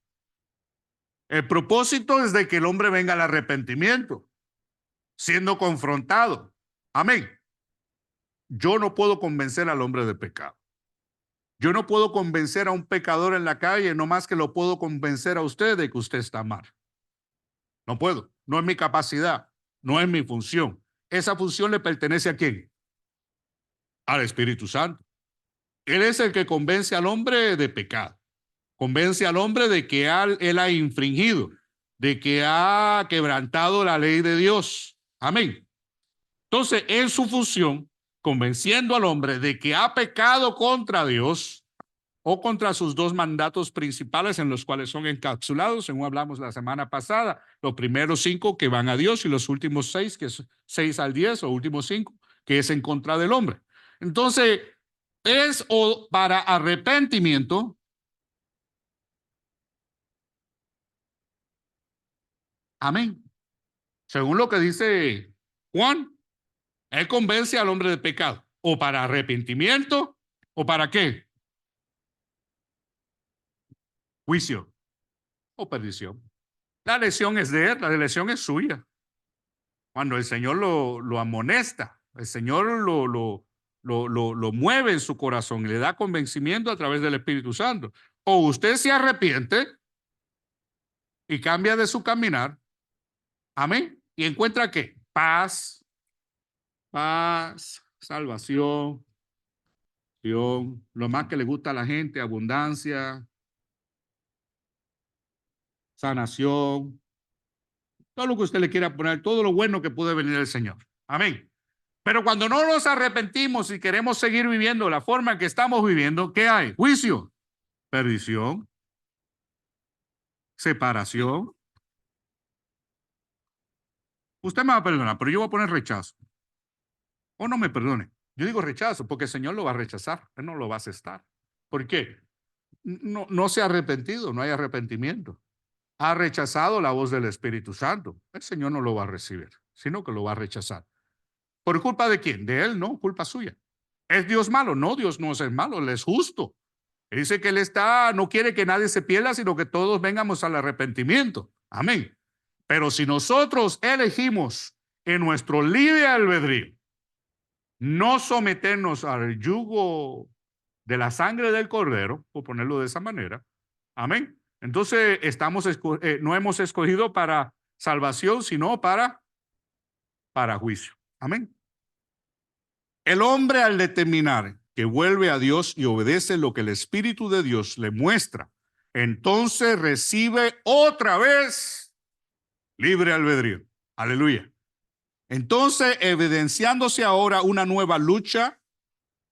El propósito es de que el hombre venga al arrepentimiento, siendo confrontado. Amén. Yo no puedo convencer al hombre de pecado. Yo no puedo convencer a un pecador en la calle, no más que lo puedo convencer a usted de que usted está mal. No puedo. No es mi capacidad. No es mi función. Esa función le pertenece ¿a quién? Al Espíritu Santo. Él es el que convence al hombre de pecado. Convence al hombre de que él ha infringido, de que ha quebrantado la ley de Dios. Amén. Entonces, en su función, convenciendo al hombre de que ha pecado contra Dios o contra sus dos mandatos principales en los cuales son encapsulados, según hablamos la semana pasada, los primeros 5 que van a Dios y los últimos 6, que es 6 al 10, o últimos 5, que es en contra del hombre. Entonces, es o para arrepentimiento. Amén. Según lo que dice Juan, él convence al hombre de pecado, o para arrepentimiento, o para qué, juicio o perdición. La elección es de él, la elección es suya. Cuando el Señor lo amonesta, el Señor lo mueve en su corazón y le da convencimiento a través del Espíritu Santo. O usted se arrepiente y cambia de su caminar, amén, y encuentra qué, paz, salvación, lo más que le gusta a la gente, abundancia, sanación, todo lo que usted le quiera poner, todo lo bueno que puede venir del Señor. Amén. Pero cuando no nos arrepentimos y queremos seguir viviendo la forma en que estamos viviendo, ¿qué hay? Juicio, perdición, separación. Usted me va a perdonar, pero yo voy a poner rechazo. O no me perdone. Yo digo rechazo porque el Señor lo va a rechazar. Él no lo va a aceptar. ¿Por qué? No se ha arrepentido, no hay arrepentimiento. Ha rechazado la voz del Espíritu Santo. El Señor no lo va a recibir, sino que lo va a rechazar. ¿Por culpa de quién? De él, no, culpa suya. ¿Es Dios malo? No, Dios no es malo, Él es justo. Él dice que Él no quiere que nadie se pierda, sino que todos vengamos al arrepentimiento. Amén. Pero si nosotros elegimos en nuestro libre albedrío no someternos al yugo de la sangre del cordero, por ponerlo de esa manera, amén. Entonces no hemos escogido para salvación, sino para juicio. Amén. El hombre, al determinar que vuelve a Dios y obedece lo que el Espíritu de Dios le muestra, entonces recibe otra vez libre albedrío. Aleluya. Entonces, evidenciándose ahora una nueva lucha,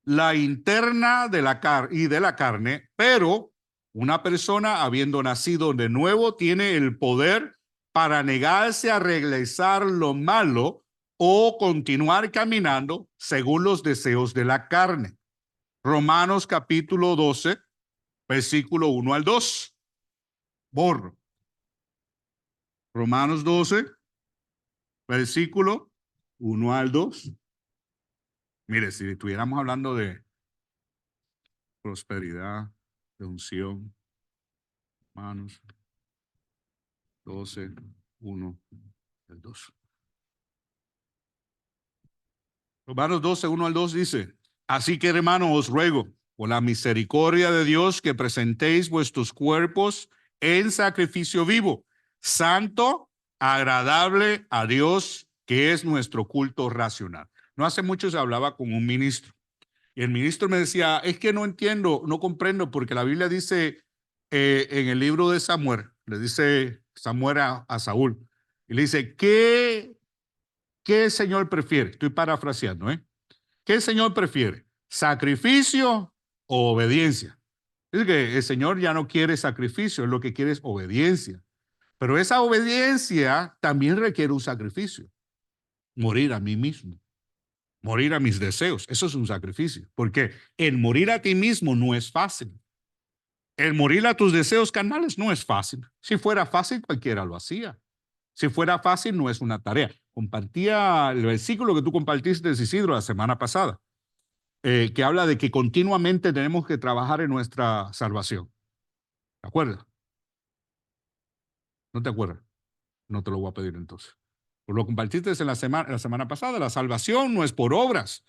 la interna de la carne, pero una persona habiendo nacido de nuevo tiene el poder para negarse a regresar lo malo o continuar caminando según los deseos de la carne. Romanos capítulo 12, versículo 1 al 2. Borro. Romanos 12, versículo 1 al 2. Mire, si estuviéramos hablando de prosperidad, de unción, Romanos 12, 1 al 2. Romanos 12, 1 al 2 dice: así que, hermanos, os ruego, por la misericordia de Dios, que presentéis vuestros cuerpos en sacrificio vivo, santo, agradable a Dios, que es nuestro culto racional. No hace mucho se hablaba con un ministro, y el ministro me decía, es que no entiendo, no comprendo, porque la Biblia dice en el libro de Samuel, le dice Samuel a Saúl, y le dice, ¿qué el Señor prefiere? Estoy parafraseando, ¿eh? ¿Qué el Señor prefiere? ¿Sacrificio o obediencia? Es que el Señor ya no quiere sacrificio, es lo que quiere es obediencia. Pero esa obediencia también requiere un sacrificio. Morir a mí mismo, morir a mis deseos, eso es un sacrificio. Porque el morir a ti mismo no es fácil. El morir a tus deseos carnales no es fácil. Si fuera fácil, cualquiera lo hacía. Si fuera fácil, no es una tarea. Compartía el versículo que tú compartiste, Isidro, la semana pasada, que habla de que continuamente tenemos que trabajar en nuestra salvación. ¿Te acuerdas? ¿No te acuerdas? No te lo voy a pedir entonces. Pues lo compartiste en la semana pasada. La salvación no es por obras,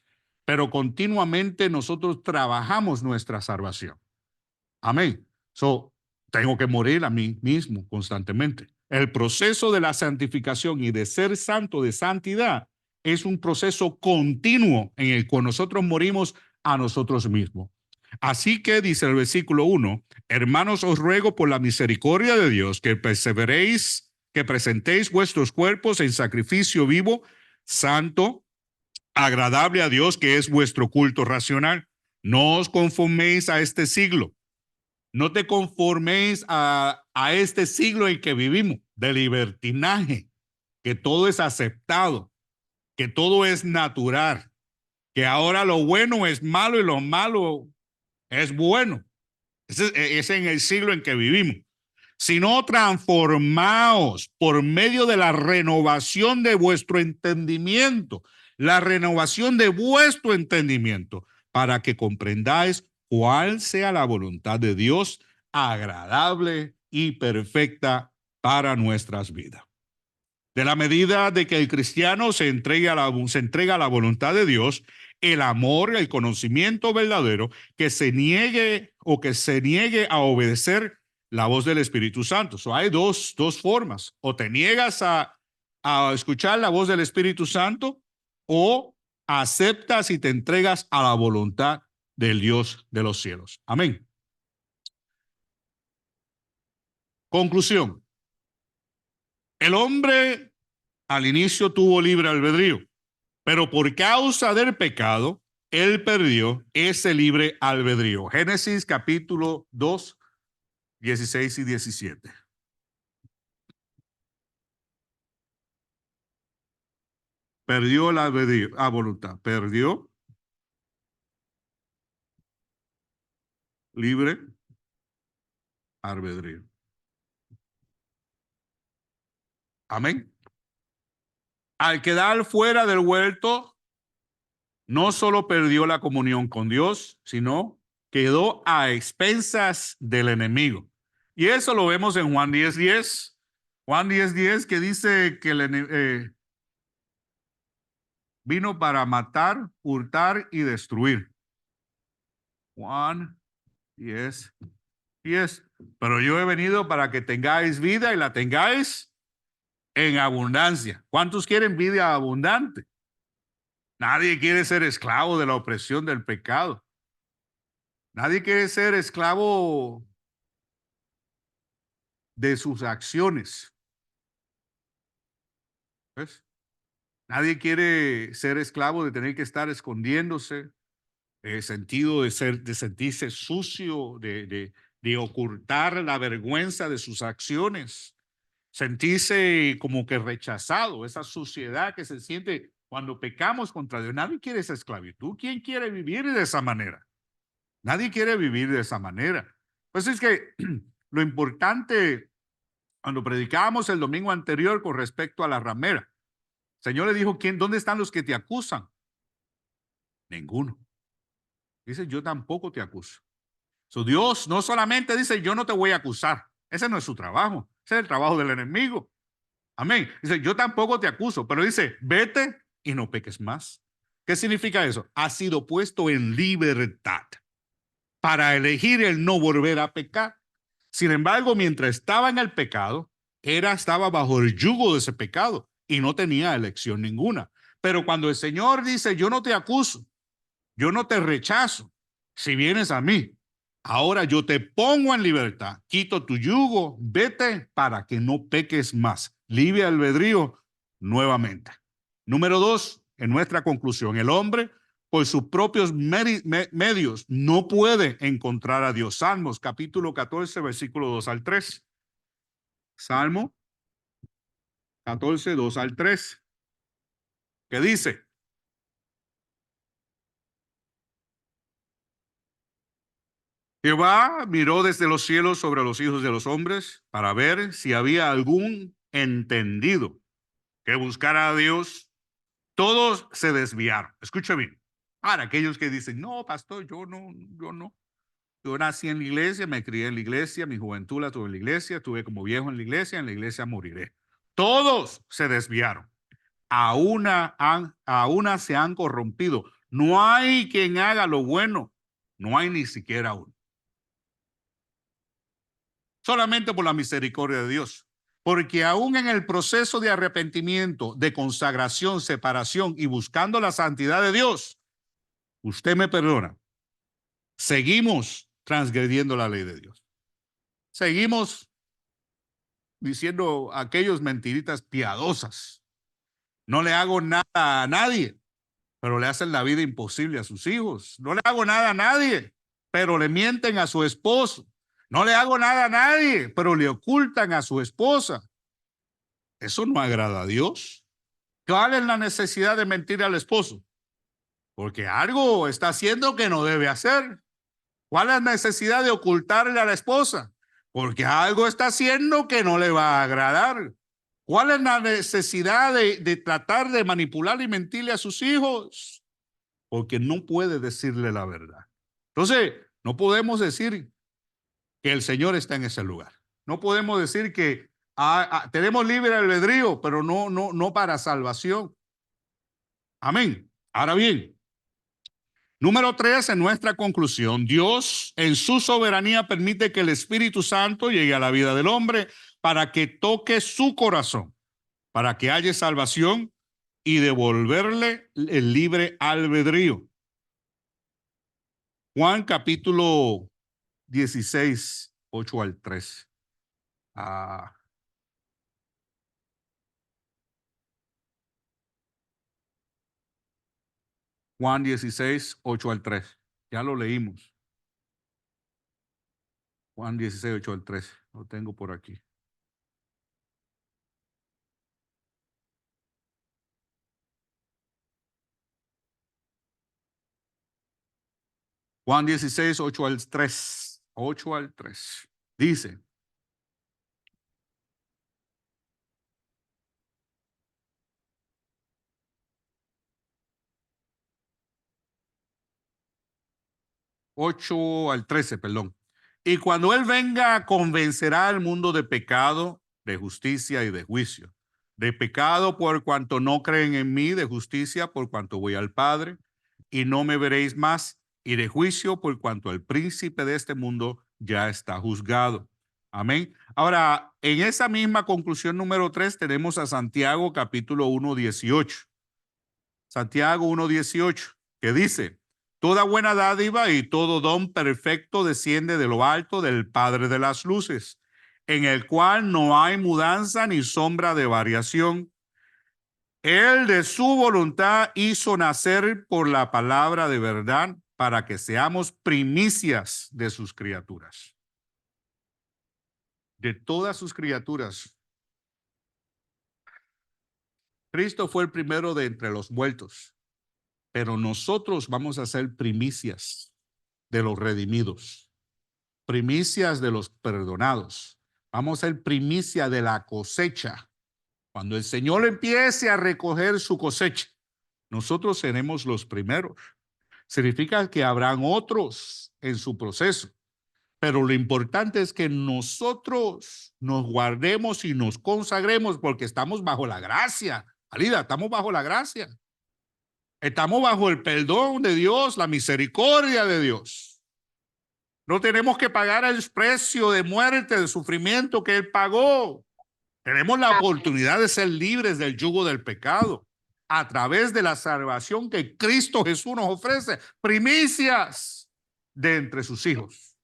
pero continuamente nosotros trabajamos nuestra salvación. Amén. Tengo que morir a mí mismo constantemente. El proceso de la santificación y de ser santo, de santidad, es un proceso continuo en el que nosotros morimos a nosotros mismos. Así que, dice el versículo 1, hermanos, os ruego por la misericordia de Dios que perseveréis, que presentéis vuestros cuerpos en sacrificio vivo, santo, agradable a Dios, que es vuestro culto racional. No os conforméis a este siglo. No te conforméis a este siglo en que vivimos, de libertinaje, que todo es aceptado, que todo es natural, que ahora lo bueno es malo y lo malo es bueno. Es en el siglo en que vivimos. Sino transformaos por medio de la renovación de vuestro entendimiento, la renovación de vuestro entendimiento, para que comprendáis cuál sea la voluntad de Dios, agradable y perfecta para nuestras vidas. De la medida de que el cristiano se entrega a la voluntad de Dios, el amor, el conocimiento verdadero, que se niegue a obedecer la voz del Espíritu Santo. Hay dos formas. O te niegas a escuchar la voz del Espíritu Santo, o aceptas y te entregas a la voluntad del Dios de los cielos. Amén. Conclusión. El hombre al inicio tuvo libre albedrío, Pero por causa del pecado, él perdió ese libre albedrío. Génesis capítulo 2, 16 y 17. Perdió el albedrío, voluntad. Perdió libre albedrío. Amén. Al quedar fuera del huerto, no solo perdió la comunión con Dios, sino quedó a expensas del enemigo. Y eso lo vemos en Juan 10:10. Juan 10:10 que dice que vino para matar, hurtar y destruir. Juan 10:10. Pero yo he venido para que tengáis vida y la tengáis en abundancia. ¿Cuántos quieren vida abundante? Nadie quiere ser esclavo de la opresión del pecado. Nadie quiere ser esclavo de sus acciones. ¿Ves? Nadie quiere ser esclavo de tener que estar escondiéndose, sentido de sentirse sucio, de ocultar la vergüenza de sus acciones, sentirse como que rechazado, esa suciedad que se siente cuando pecamos contra Dios. Nadie quiere esa esclavitud. ¿Quién quiere vivir de esa manera? Nadie quiere vivir de esa manera. Pues es que lo importante, cuando predicábamos el domingo anterior con respecto a la ramera, el Señor le dijo, ¿dónde están los que te acusan? Ninguno. Dice, yo tampoco te acuso. Dios no solamente dice, yo no te voy a acusar. Ese no es su trabajo. Ese es el trabajo del enemigo. Amén. Dice, yo tampoco te acuso, pero dice, vete y no peques más. ¿Qué significa eso? Has sido puesto en libertad para elegir el no volver a pecar. Sin embargo, mientras estaba en el pecado, estaba bajo el yugo de ese pecado y no tenía elección ninguna. Pero cuando el Señor dice, yo no te acuso, yo no te rechazo, si vienes a mí, ahora yo te pongo en libertad, quito tu yugo, vete para que no peques más. Libre albedrío nuevamente. Número 2, en nuestra conclusión, el hombre por sus propios medios no puede encontrar a Dios. Salmos capítulo 14, versículo 2 al 3. Salmo 14, 2 al 3. ¿Qué dice? Jehová miró desde los cielos sobre los hijos de los hombres para ver si había algún entendido que buscara a Dios. Todos se desviaron. Escucha bien. Ahora, aquellos que dicen, no, pastor, yo no. Yo nací en la iglesia, me crié en la iglesia, mi juventud la tuve en la iglesia, tuve como viejo en la iglesia moriré. Todos se desviaron. A una se han corrompido. No hay quien haga lo bueno. No hay ni siquiera uno. Solamente por la misericordia de Dios. Porque aún en el proceso de arrepentimiento, de consagración, separación y buscando la santidad de Dios, usted me perdona, seguimos transgrediendo la ley de Dios. Seguimos diciendo aquellos mentiritas piadosas. No le hago nada a nadie, pero le hacen la vida imposible a sus hijos. No le hago nada a nadie, pero le mienten a su esposo. No le hago nada a nadie, pero le ocultan a su esposa. Eso no agrada a Dios. ¿Cuál es la necesidad de mentir al esposo? Porque algo está haciendo que no debe hacer. ¿Cuál es la necesidad de ocultarle a la esposa? Porque algo está haciendo que no le va a agradar. ¿Cuál es la necesidad de tratar de manipular y mentirle a sus hijos? Porque no puede decirle la verdad. Entonces, no podemos decir que el Señor está en ese lugar. No podemos decir que tenemos libre albedrío, pero no para salvación. Amén. Ahora bien, número 3, en nuestra conclusión, Dios en su soberanía permite que el Espíritu Santo llegue a la vida del hombre para que toque su corazón, para que haya salvación y devolverle el libre albedrío. Juan capítulo 16, 8 al 3. Juan 16, 8 al 3. Ya lo leímos. Juan 16, 8 al 3. Lo tengo por aquí. Juan 16, 8 al 3. 8 al 3. Dice, ocho al 13, perdón. Y cuando Él venga, convencerá al mundo de pecado, de justicia y de juicio. De pecado por cuanto no creen en mí, de justicia por cuanto voy al Padre y no me veréis más, y de juicio por cuanto el príncipe de este mundo ya está juzgado. Amén. Ahora, en esa misma conclusión número 3 tenemos a Santiago capítulo 1, 18. Santiago 1, 18, que dice, toda buena dádiva y todo don perfecto desciende de lo alto del Padre de las luces, en el cual no hay mudanza ni sombra de variación. Él de su voluntad hizo nacer por la palabra de verdad para que seamos primicias de sus criaturas. De todas sus criaturas. Cristo fue el primero de entre los muertos, pero nosotros vamos a ser primicias de los redimidos, primicias de los perdonados. Vamos a ser primicia de la cosecha. Cuando el Señor empiece a recoger su cosecha, nosotros seremos los primeros. Significa que habrán otros en su proceso, pero lo importante es que nosotros nos guardemos y nos consagremos porque estamos bajo la gracia. Alida, estamos bajo la gracia. Estamos bajo el perdón de Dios, la misericordia de Dios. No tenemos que pagar el precio de muerte, de sufrimiento que Él pagó. Tenemos la oportunidad de ser libres del yugo del pecado a través de la salvación que Cristo Jesús nos ofrece. Primicias de entre sus hijos.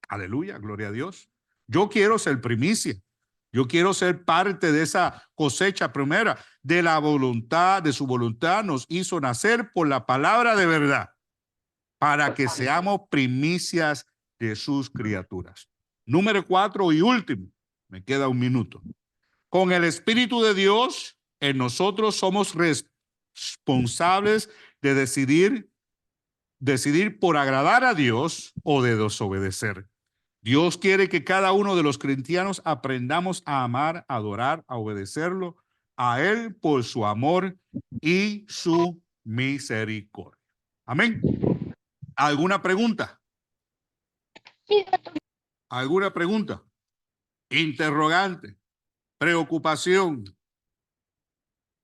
Aleluya, gloria a Dios. Yo quiero ser primicia. Yo quiero ser parte de esa cosecha primera, de la voluntad, de su voluntad nos hizo nacer por la palabra de verdad, para que seamos primicias de sus criaturas. Número 4 y último, me queda un minuto. Con el Espíritu de Dios en nosotros somos responsables de decidir por agradar a Dios o de desobedecer. Dios quiere que cada uno de los cristianos aprendamos a amar, a adorar, a obedecerlo a Él por su amor y su misericordia. Amén. ¿Alguna pregunta? ¿Alguna pregunta? Interrogante, preocupación.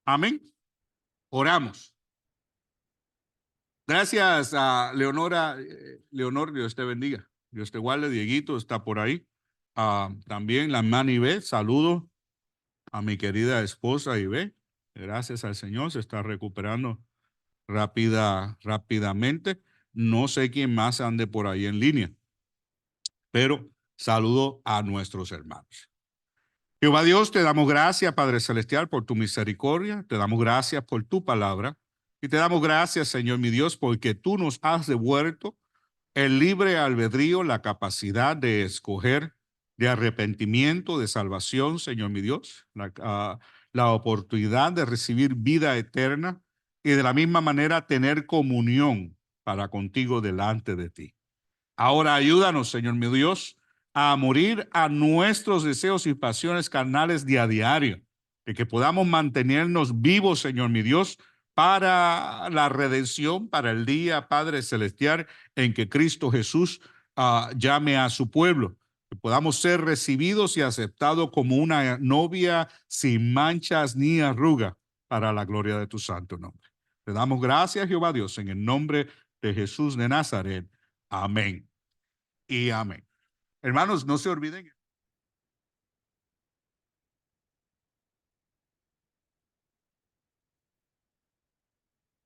Amén. Oramos. Gracias a Leonora. Leonor, Dios te bendiga. Dios te guarde. Dieguito está por ahí. También la hermana Ibe, saludo a mi querida esposa Ibe. Gracias al Señor, se está recuperando rápidamente. No sé quién más ande por ahí en línea, pero saludo a nuestros hermanos. Jehová Dios, te damos gracias, Padre Celestial, por tu misericordia. Te damos gracias por tu palabra. Y te damos gracias, Señor mi Dios, porque tú nos has devuelto el libre albedrío, la capacidad de escoger, de arrepentimiento, de salvación, Señor mi Dios, la oportunidad de recibir vida eterna y de la misma manera tener comunión para contigo delante de ti. Ahora ayúdanos, Señor mi Dios, a morir a nuestros deseos y pasiones carnales de a diario, de que podamos mantenernos vivos, Señor mi Dios, para la redención, para el día, Padre Celestial, en que Cristo Jesús llame a su pueblo, que podamos ser recibidos y aceptados como una novia sin manchas ni arruga para la gloria de tu santo nombre. Te damos gracias, Jehová Dios, en el nombre de Jesús de Nazaret. Amén y amén. Hermanos, no se olviden.